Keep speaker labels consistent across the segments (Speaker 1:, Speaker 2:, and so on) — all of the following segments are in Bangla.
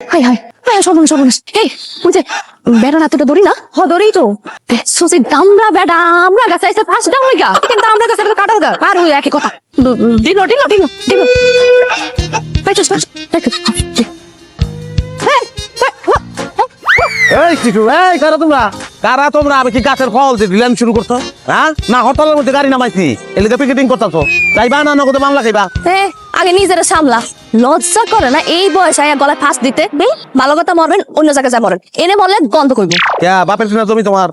Speaker 1: হাই হাই হাই সর্বনাশ সর্বনাশ এই ওই যে বেড়া নাতটা ধরি না ধরেই তো সুসি দামরা বেড়া আমরা গাছে এসে ফার্স্ট ডাউন হইগা কিন্তু আমরা গাছে কাটা গা আর ওই একই কথা দিল দিল দিল দিল পাইছস পাইছস
Speaker 2: এই কিছু এই কারা তোমরা আমি কি গাছের ফল যে দিলাম শুরু করছো হ্যাঁ না হরতালের মধ্যে গাড়ি নামাইছি এলিগে পিকেটিং করতেছো যাইবা না নগদে মামলা খাইবা
Speaker 1: আগে নিজেরা সামলা লজ্জা করে না এই বয়সে গলায় ফাঁস দিতে ভালো কথা মরবেন অন্য জায়গায় যা মরেন এনে মরলে গন্ধ করবো
Speaker 2: কে বাপের কিনা জমি তোমার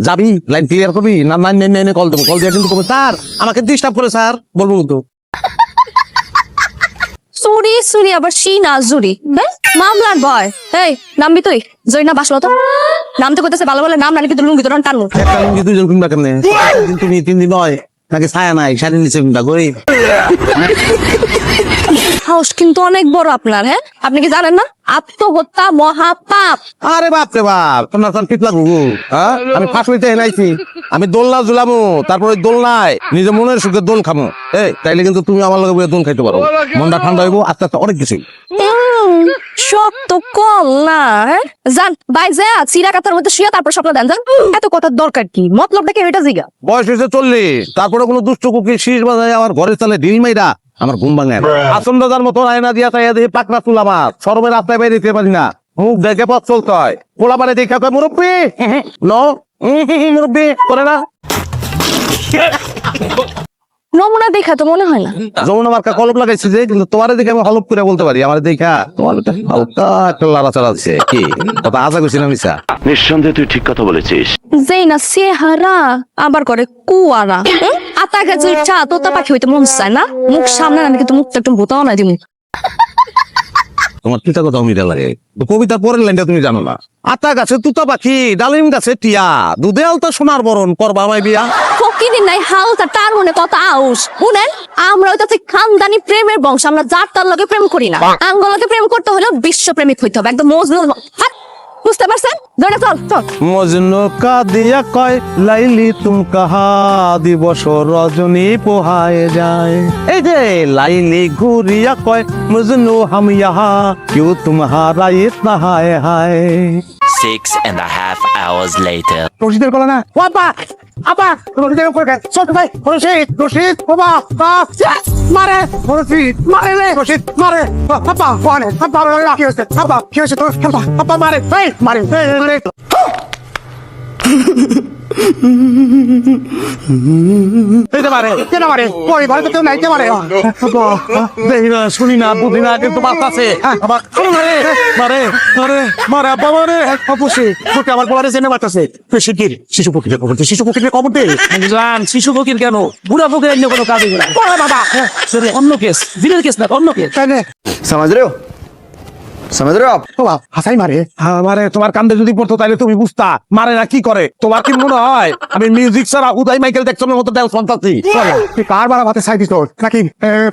Speaker 2: যাবি লাইন ক্লিয়ার করবি না নাইন নাইন নাইনে কল দেবো কল দিয়ে কিন্তু কবে স্যার আমাকে ডিস্টার্ব করে স্যার বলবো কিন্তু
Speaker 1: সুরি সুরি আবার শিনা জুরি মামলার ভয় এই নামবি তুই জয় না বাসলো তো নাম তো করতেছে ভালো ভালো নাম না কিন্তু লুঙ্গি তোর টানু
Speaker 2: একটা লুঙ্গি দুইজন কিনবা কেমনে তুমি 3 দিন নয় নাকি ছায়া নাই শাড়ি নিচে কিনবা গরিব
Speaker 1: হাউস কিন্তু অনেক বড় আপনার হ্যাঁ আপনি কি জানেন না আত্মহত্যা মহাপাপ
Speaker 2: আরে বাপ রে বাপ তোমার তো ঠিক লাগবো হ্যাঁ আমি ফাঁস হইতে হেনাইছি আমি দোলনা ঝুলামো তারপরে দোলনায় নিজে মনের সুখে দোল খামো এই তাইলে কিন্তু তুমি আমার লগে দোল খাইতে পারো মনটা ঠান্ডা হইবো আস্তে আস্তে অনেক কিছু
Speaker 1: সব তো কম না জান ভাই যা চিরা কাতার মধ্যে শুয়ে তারপর স্বপ্ন দেন জান এত কথার দরকার কি মতলবটা কি এটা জিগা
Speaker 2: বয়স হয়েছে 40 তারপরে কোনো দুষ্ট কুকি শীষ বাজায় আমার ঘরের চালে ঢিল মাইরা আমার ঘুম ভাঙে আসন দাদার মতো আয়না দিয়া চাইয়া দিয়ে পাকনা চুল আমার সরমে রাস্তায় বাইরে দিতে পারি না মুখ দেখে পথ চলতে হয় পোলা বাড়ি দেখা কয় মুরব্বী মুরব্বী করে না
Speaker 1: নমুনা দেখা তো মনে হয় না
Speaker 2: যমুনা মার্কা কলপ লাগাইছি যে কিন্তু তোমারে দেখে আমি হলপ করে বলতে পারি আমার দেখা তোমার হালকা একটা লাড়াচাড়া আছে কি কথা আশা করছি না মিশা
Speaker 3: নিঃসন্দেহে তুই ঠিক কথা বলেছিস
Speaker 1: যেই না চেহারা আবার করে কুয়ারা আতা গাছের চা তোতা পাখি হইতে মন চায় না মুখ সামনে আমি কিন্তু মুখটা একটু ভূতাও না দিমু
Speaker 2: তোমার কিতা কথা মিটা লাগে কবিতার পরের লাইনটা তুমি জানো না আতা গাছে তুতা পাখি ডালিম গাছে টিয়া দুধে আলতা সোনার বরণ করবা আমায় বিয়া
Speaker 1: ফকিদিন নাই হালতা তার মনে কত আউস শুনেন আমরা ওইটা খানদানি প্রেমের বংশ আমরা যার তার লগে প্রেম করি না আঙ্গলকে প্রেম করতে হলে বিশ্বপ্রেমিক হইতে হবে একদম মজনু বুঝতে পারছেন ধরে চল চল
Speaker 2: মজনু কাদিয়া কয় লাইলি তুম কাহা দিবস রজনী পোহায় যায় এই যে লাইলি ঘুরিয়া কয় মজনু হাম ইহা কিউ তুমহারা ইতনা হায় হায়
Speaker 3: 6.5 hours later.
Speaker 2: রশিদের গলা না ও আপা আপা রশিদের করে গেছে চল ভাই রশিদ রশিদ বাবা মারে রশিদ মারে রে রশিদ মারে আপা কোনে আপা কি হচ্ছে তো আপা মারে এই মারে মারে কই ভাই তো নাই কে মারে দেই না শুনি না বুঝি না কিন্তু বাতাসে আবার মারে মারে মারে মারে আব্বা মারে অবশ্যই তোকে আমার বলারে জেনে বাতাসে তুই শিশু পক্ষীর খবর দে
Speaker 4: জান শিশু ফকির কেন বুড়া ফকির অন্য কোনো কাজ হইবে না
Speaker 2: বাবা
Speaker 4: অন্য কেস দিনের কেস না অন্য কেস
Speaker 5: समझ रहे हो आप
Speaker 2: বাবা হাসাই মারে মারে তোমার কান্দে যদি পড়তো তাহলে তুমি বুঝতা মারে না কি করে তোমার কি মনে হয় আমি মিউজিক ছাড়া উদয় মাইকেল জ্যাকসনের মতো ডান্স ফন্টাসি তুই কার বাড়া ভাতে চাই দিত নাকি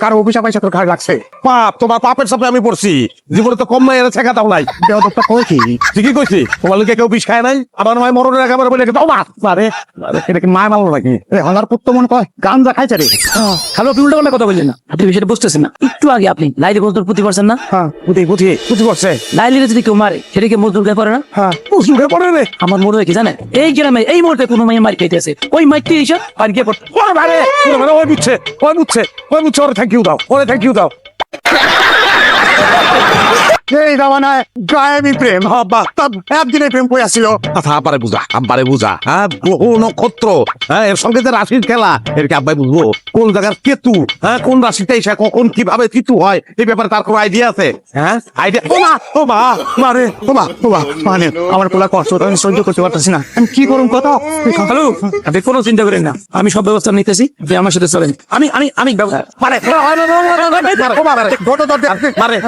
Speaker 2: কার অভিশাপ পয়সা তোর ঘাড় লাগছে পাপ তোমার পাপের সাথে আমি পড়ছি জীবনে তো কম নাই এর ছেকা দাও নাই দেওয়া কই কি ঠিকই কইছি তোমার লোকে কেউ বিষ খায় নাই আবার নয় মরণের একেবারে বলে দাও মা মারে এটা কি মায় মারলো নাকি হলার পুত্র মনে কয় গাঞ্জা খাইছে রে
Speaker 4: খালো আপনি উল্টা পাল্টা কথা বললেন না আপনি বিষয়টা বুঝতেছেন না একটু আগে আপনি লাইলি মজদুর প্রতি পারছেন না
Speaker 2: হ্যাঁ বুঝি করছে
Speaker 4: লাইলিরে যদি কেউ মারে সেটাকে মজদুর গায়ে পড়ে না
Speaker 2: হ্যাঁ মজদুর পড়ে রে
Speaker 4: আমার মনে হয় কি জানেন এই গ্রামে এই মুহূর্তে কোনো মাইয়া মার খাইতেছে ওই মাইকটি এসে আর গিয়ে পড়তে
Speaker 2: ওই বুঝছে ওরে থ্যাংক ইউ দাও এই জামানায় গায়েবী প্রেম হবা একদিনে প্রেম কই আসছিল কথা আব্বারে বুঝা হ্যাঁ গ্রহ নক্ষত্র হ্যাঁ এর সঙ্গে যে রাশির খেলা এর কি আব্বাই বুঝবো কোন জায়গার কেতু হ্যাঁ কোন রাশিতে এসে কখন কিভাবে কেতু হয় এই ব্যাপারে তার কোনো আইডিয়া আছে হ্যাঁ আইডিয়া ও মা মারে ও মা মানে আমার পোলা কষ্ট আমি সহ্য করতে পারতেছি না আমি কি করুন কথা
Speaker 4: হ্যালো আপনি কোনো চিন্তা করেন না আমি সব ব্যবস্থা নিতেছি আপনি আমার সাথে চলেন আমি
Speaker 2: মারে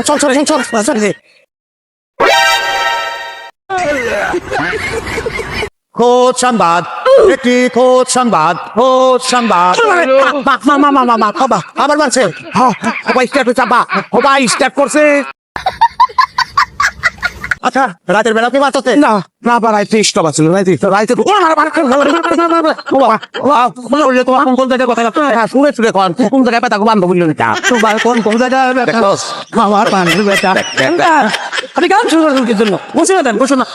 Speaker 2: চল খোঁজ সংবাদ একটি খোঁজ সংবাদ আবার মারছে স্টার্ট করছে আচ্ছা রাতের বেলা কি বাঁচাতে না না বা রাইতে স্টপ আছে রাইতে রাইতে তোমার কোন জায়গায় কথা হ্যাঁ শুনে শুনে কোন জায়গায় ব্যথা বান্ধব বললো না তোমার কোন জায়গায় আমার পানির ব্যথা
Speaker 4: আপনি গান শুরু করেন কি জন্য? বসে না দেন, বসো না।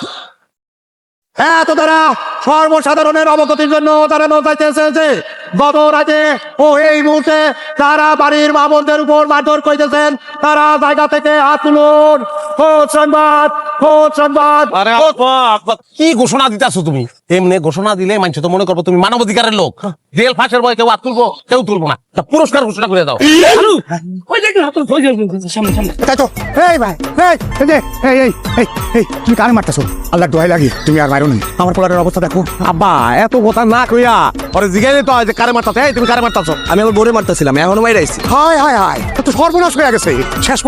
Speaker 2: হ্যাঁ তো তারা সর্বসাধারণের অবগতির জন্য তারা নৌকাইতে এসেছে গত রাতে ও এই মুহূর্তে তারা বাড়ির মা বোনদের উপর মারধর করিতেছেন তারা জায়গা থেকে হাত তুলুন খোঁজ সংবাদ কি ঘোষণা দিতেছো তুমি এমনি ঘোষণা দিলে মানুষ তো মনে করবো তুমি মানবাধিকারের লোক জেল ফাঁসের বয় কেউ হাত তুলবো কেউ তুলবো না তা পুরস্কার ঘোষণা করে দাও
Speaker 4: ওই দেখুন, হাত তুলে, ওই দেখুন, সামনে সামনে।
Speaker 2: তাই তো এই ভাই তুমি কারে মারতেছো আল্লাহ দোহাই লাগি তুমি আর মারো না আমার পোলারের অবস্থা দেখো আব্বা এত কথা না কইয়া ওরে জিজ্ঞাসা তো যে কারে মারতাছ এই তুমি কারে মারতাছ আমি আমার বোরে মারতেছিলাম এখনো মাইরাইছি হায় হায় হায় তো সর্বনাশ হয়ে গেছে শেষ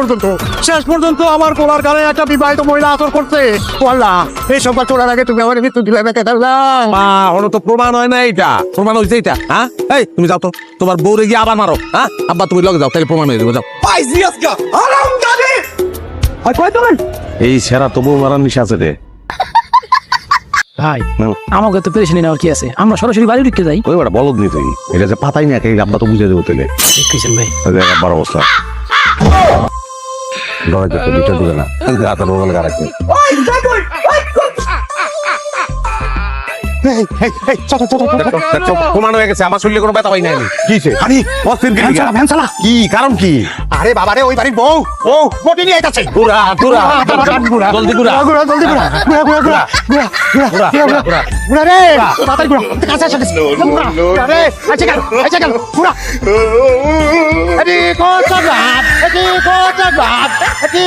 Speaker 2: পর্যন্ত আমার পোলার গায়ে একটা বিবাহিত মহিলা আচর করছে ও আল্লাহ এই সব চলার আগে তুমি আমার মৃত্যু দিলে না কেদাল্লাহ ওর তো প্রমাণ হয় না এটা প্রমাণ হয়েছে এটা হ্যাঁ এই তুমি যাও তো তোমার বউরে গিয়ে আবার মারো হ্যাঁ আব্বা তুমি লগে যাও তাহলে প্রমাণ হয়ে যাবে যাও এই সেরা তো বউ মারার নিশা আছে রে
Speaker 4: ভাই আমাকে তো পেরেশানি নেওয়ার কি আছে, আমরা সরাসরি বাড়ি ঢুকে যাই।
Speaker 2: ওই বড় বলদ নি তুই এটা যে পাতাই না এই আব্বা তো বুঝে দেবো তাহলে
Speaker 4: দেখছেন ভাই,
Speaker 2: আব্বার অবস্থা দরজা তো দিতে দিবে না হাতে রোল গারাকে প্রমাণ হয়ে গেছে আমার শরীরে কোনো ব্যথা পাই নাই কিছে আরে অস্থির কি কারণ কি আরে বাবারে ওই বাড়ির বউ বটি নিয়ে আইতাছে পুরা জলদি পুরা রে তাড়াতাড়ি পুরা কাছে আসে আরে আচ্ছা গেল পুরা এদি কোথায় বাপ এদি